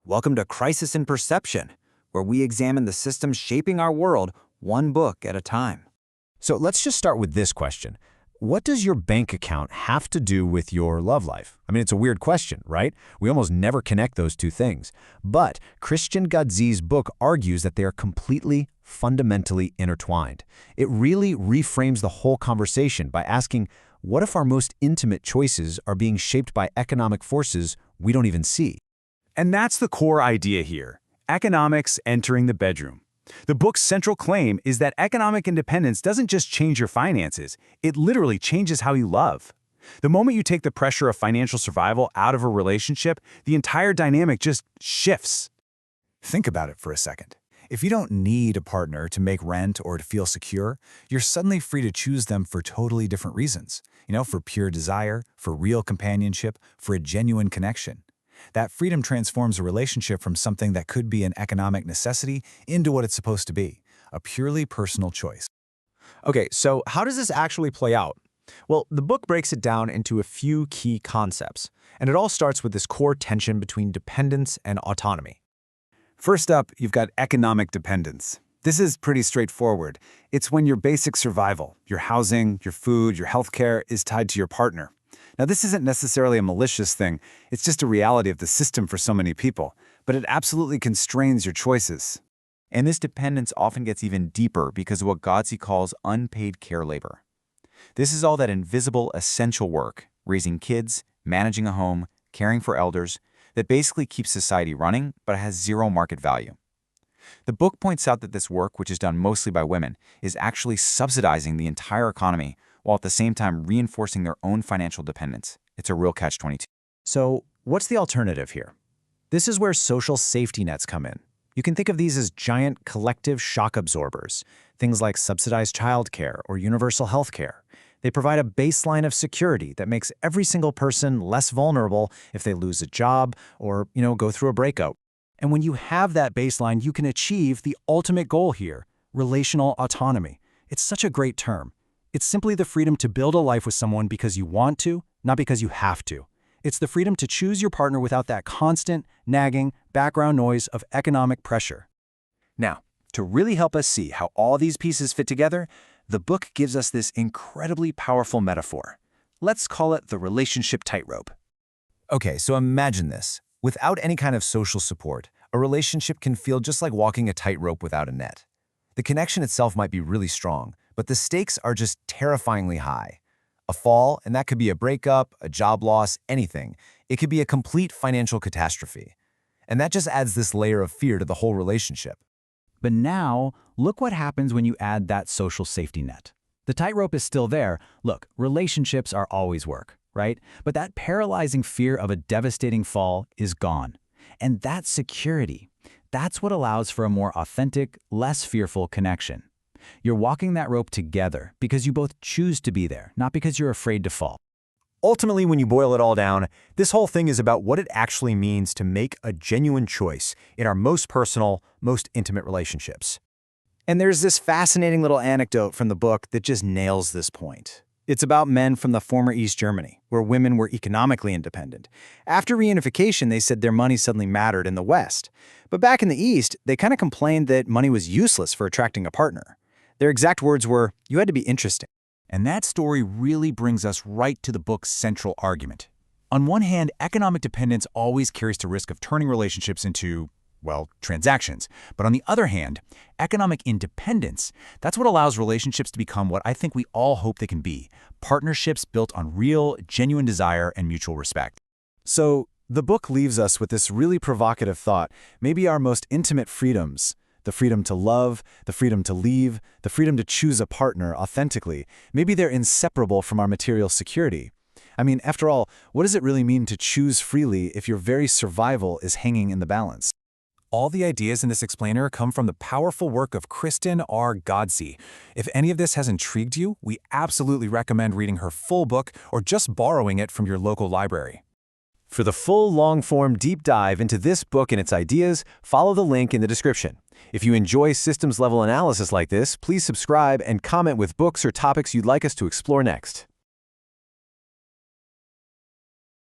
Welcome to Crisis in Perception, where we examine the systems shaping our world one book at a time. So let's just start with this question. What does your bank account have to do with your love life? I mean, it's a weird question, right? We almost never connect those two things. But Christian Godsee's book argues that they are completely, fundamentally intertwined. It really reframes the whole conversation by asking, what if our most intimate choices are being shaped by economic forces we don't even see? And that's the core idea here, economics entering the bedroom. The book's central claim is that economic independence doesn't just change your finances, it literally changes how you love. The moment you take the pressure of financial survival out of a relationship, the entire dynamic just shifts. Think about it for a second. If you don't need a partner to make rent or to feel secure, you're suddenly free to choose them for totally different reasons. For pure desire, for real companionship, for a genuine connection. That freedom transforms a relationship from something that could be an economic necessity into what it's supposed to be, a purely personal choice. Okay, so how does this actually play out? Well, the book breaks it down into a few key concepts, and it all starts with this core tension between dependence and autonomy. First up, you've got economic dependence. This is pretty straightforward. It's when your basic survival, your housing, your food, your healthcare is tied to your partner. Now, this isn't necessarily a malicious thing. It's just a reality of the system for so many people, but it absolutely constrains your choices. And this dependence often gets even deeper because of what Ghodsee calls unpaid care labor. This is all that invisible, essential work, raising kids, managing a home, caring for elders, that basically keeps society running but has zero market value. The book points out that this work, which is done mostly by women, is actually subsidizing the entire economy while at the same time reinforcing their own financial dependence. It's a real catch-22. So what's the alternative here? This is where social safety nets come in. You can think of these as giant collective shock absorbers, things like subsidized childcare or universal health care. They provide a baseline of security that makes every single person less vulnerable if they lose a job or, go through a breakup. And when you have that baseline, you can achieve the ultimate goal here, relational autonomy. It's such a great term. It's simply the freedom to build a life with someone because you want to, not because you have to. It's the freedom to choose your partner without that constant, nagging, background noise of economic pressure. Now, to really help us see how all these pieces fit together, the book gives us this incredibly powerful metaphor. Let's call it the relationship tightrope. Okay, so imagine this. Without any kind of social support, a relationship can feel just like walking a tightrope without a net. The connection itself might be really strong, but the stakes are just terrifyingly high. A fall, and that could be a breakup, a job loss, anything. It could be a complete financial catastrophe. And that just adds this layer of fear to the whole relationship. But now, look what happens when you add that social safety net. The tightrope is still there. Look, relationships are always work, right? But that paralyzing fear of a devastating fall is gone. And that security, that's what allows for a more authentic, less fearful connection. You're walking that rope together because you both choose to be there, not because you're afraid to fall. Ultimately, when you boil it all down, this whole thing is about what it actually means to make a genuine choice in our most personal, most intimate relationships. And there's this fascinating little anecdote from the book that just nails this point. It's about men from the former East Germany, where women were economically independent. After reunification, they said their money suddenly mattered in the West. But back in the East, they kind of complained that money was useless for attracting a partner. Their exact words were, "You had to be interesting." And that story really brings us right to the book's central argument. On one hand, economic dependence always carries the risk of turning relationships into, transactions. But on the other hand, economic independence, that's what allows relationships to become what I think we all hope they can be, partnerships built on real, genuine desire and mutual respect. So the book leaves us with this really provocative thought. Maybe our most intimate freedoms, the freedom to love, the freedom to leave, the freedom to choose a partner authentically, maybe they're inseparable from our material security. I mean, after all, what does it really mean to choose freely if your very survival is hanging in the balance? All the ideas in this explainer come from the powerful work of Kristen R. Ghodsee. If any of this has intrigued you, we absolutely recommend reading her full book or just borrowing it from your local library. For the full long-form deep dive into this book and its ideas, follow the link in the description. If you enjoy systems-level analysis like this, please subscribe and comment with books or topics you'd like us to explore next.